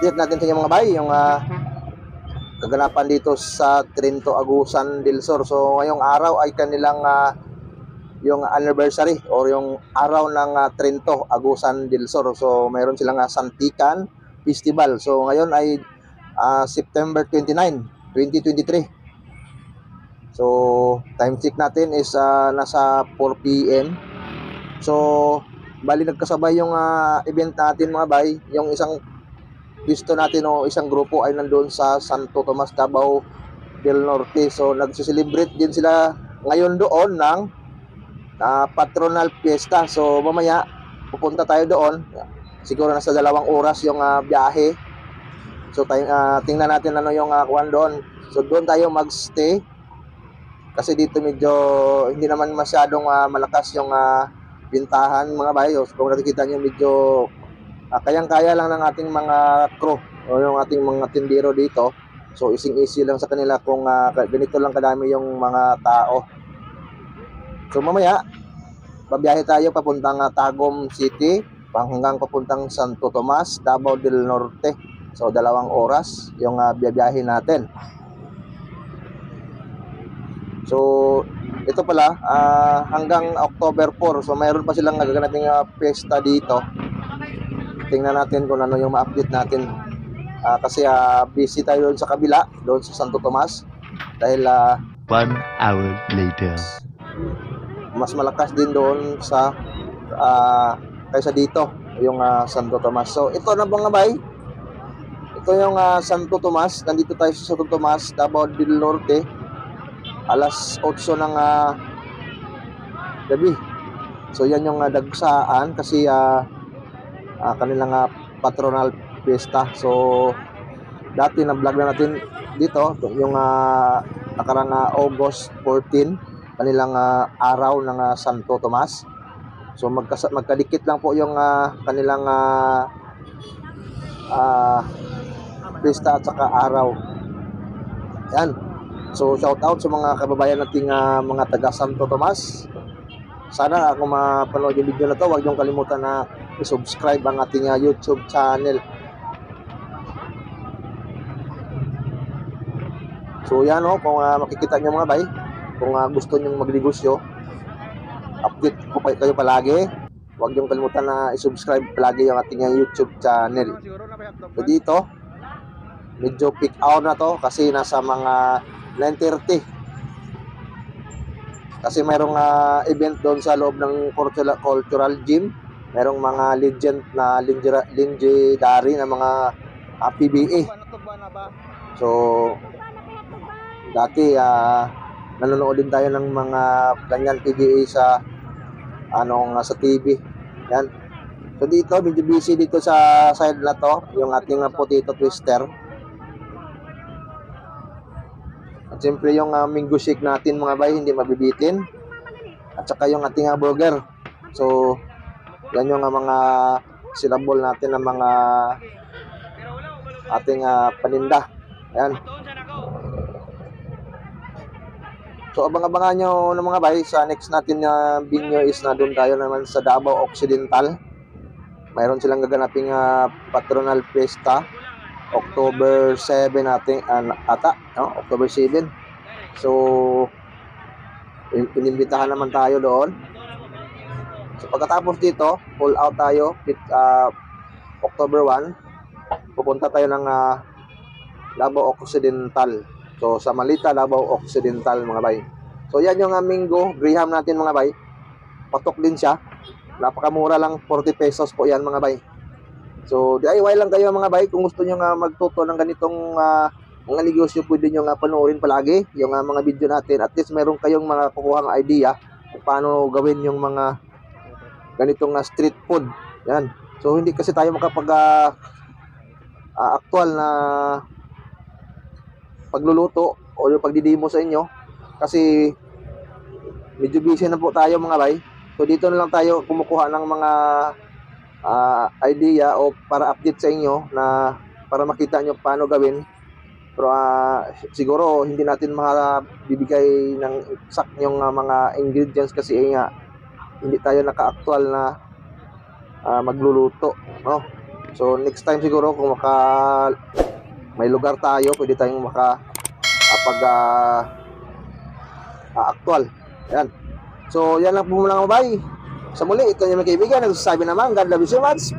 update natin sa inyo mga bay, yung kaganapan dito sa Trinto Agusan del Sur. So ngayong araw ay kanilang yung anniversary or yung araw ng Trinto Agusan del Sur. So mayroon silang Santikan Festival. So ngayon ay September 29, 2023. So time check natin is nasa 4 PM. So bali nagkasabay yung event natin mga bay, yung isang gusto natin o isang grupo ay nandoon sa Santo Tomas, Davao del Norte. So nagsiselebrate din sila ngayon doon ng patronal fiesta. So mamaya pupunta tayo doon. Siguro nasa 2 oras yung biyahe. So tingnan natin ano yung kuwan doon. So doon tayo magstay. Kasi dito medyo hindi naman masyadong malakas yung bintahan mga bayo. So, kung nakikita nyo medyo kayang-kaya lang ng ating mga crew o yung ating mga tindero dito. So ising-easy lang sa kanila kung ganito lang kadami yung mga tao. So mamaya babiyahe tayo papuntang Tagum City hanggang papuntang Santo Tomas, Davao del Norte. So 2 oras yung biyahe natin. So ito pala hanggang October 4. So mayroon pa silang nagaganaping pesta dito. Tingnan natin kung ano yung ma-update natin. Kasi busy tayo doon sa kabila, doon sa Santo Tomas. Dahil 1 hour later. Mas malakas din doon sa kaysa dito, yung Santo Tomas. So ito na mga bay. Ito yung Santo Tomas. Nandito tayo sa Santo Tomas, Davao del Norte. Alas 8 ng gabi. So yan yung dagsaan kasi kanilang patronal fiesta. So dati na-vlog na natin dito yung nakarang August 14, kanilang araw ng Santo Tomas. So magkadikit lang po yung kanilang fiesta at saka araw. Yan. So shout out sa mga kababayan nating mga taga Santo Tomas. Sana kung mapanood yung video na to, huwag niyong kalimutan na i-subscribe ang ating YouTube channel. So yan kung makikita niyo mga bay, kung gusto niyo magnegosyo, update ko kayo palagi. Huwag niyong kalimutan na i-subscribe palagi yung ating YouTube channel. So dito, medyo peak hour na to kasi nasa mga 9:30. Kasi mayroong event doon sa loob ng cultural gym. Mayroong mga legend na legendary na mga PBA. So dati nanonood din tayo ng mga ganyan PBA sa sa TV. Yan. So dito medyo busy dito sa side na to, yung ating potato twister. At siyempre yung mango shake natin mga bay, hindi mabibitin. At saka yung ating burger. So yan yung mga silabol natin ng mga ating paninda. Ayan. So abang-abangan nyo ng mga bay, sa next natin na video is na doon tayo naman sa Davao Occidental. Mayroon silang gaganaping patronal fiesta October 7 natin October 7. So inimbitahan naman tayo doon. So pagkatapos dito, pull out tayo October 1. Pupunta tayo ng Davao Occidental. So sa Malita, Davao Occidental mga bay. So yan yung mango graham natin mga bay. Patok din siya. Napakamura lang, 40 pesos po yan mga bay. So DIY lang kayo mga bay. Kung gusto nyo magtuto ng ganitong mga negosyo, pwede nyo panoorin palagi yung mga video natin. At least meron kayong mga kukuhang idea kung paano gawin yung mga ganitong street food. Yan. So hindi kasi tayo makapag actual na pagluluto o yung pagdidemo sa inyo kasi medyo busy na po tayo mga bay. So dito na lang tayo kumukuha ng mga idea o para update sa inyo na para makita nyo paano gawin. Pero siguro hindi natin mabibigay ng exact yung mga ingredients kasi hindi tayo naka-actual na magluluto, no? So next time siguro kung may lugar tayo, pwede tayong actual. Yan. So yan lang po muna mga bay. Sa muli, ito yung mga kaibigan, nagsasabi naman, God love you so much.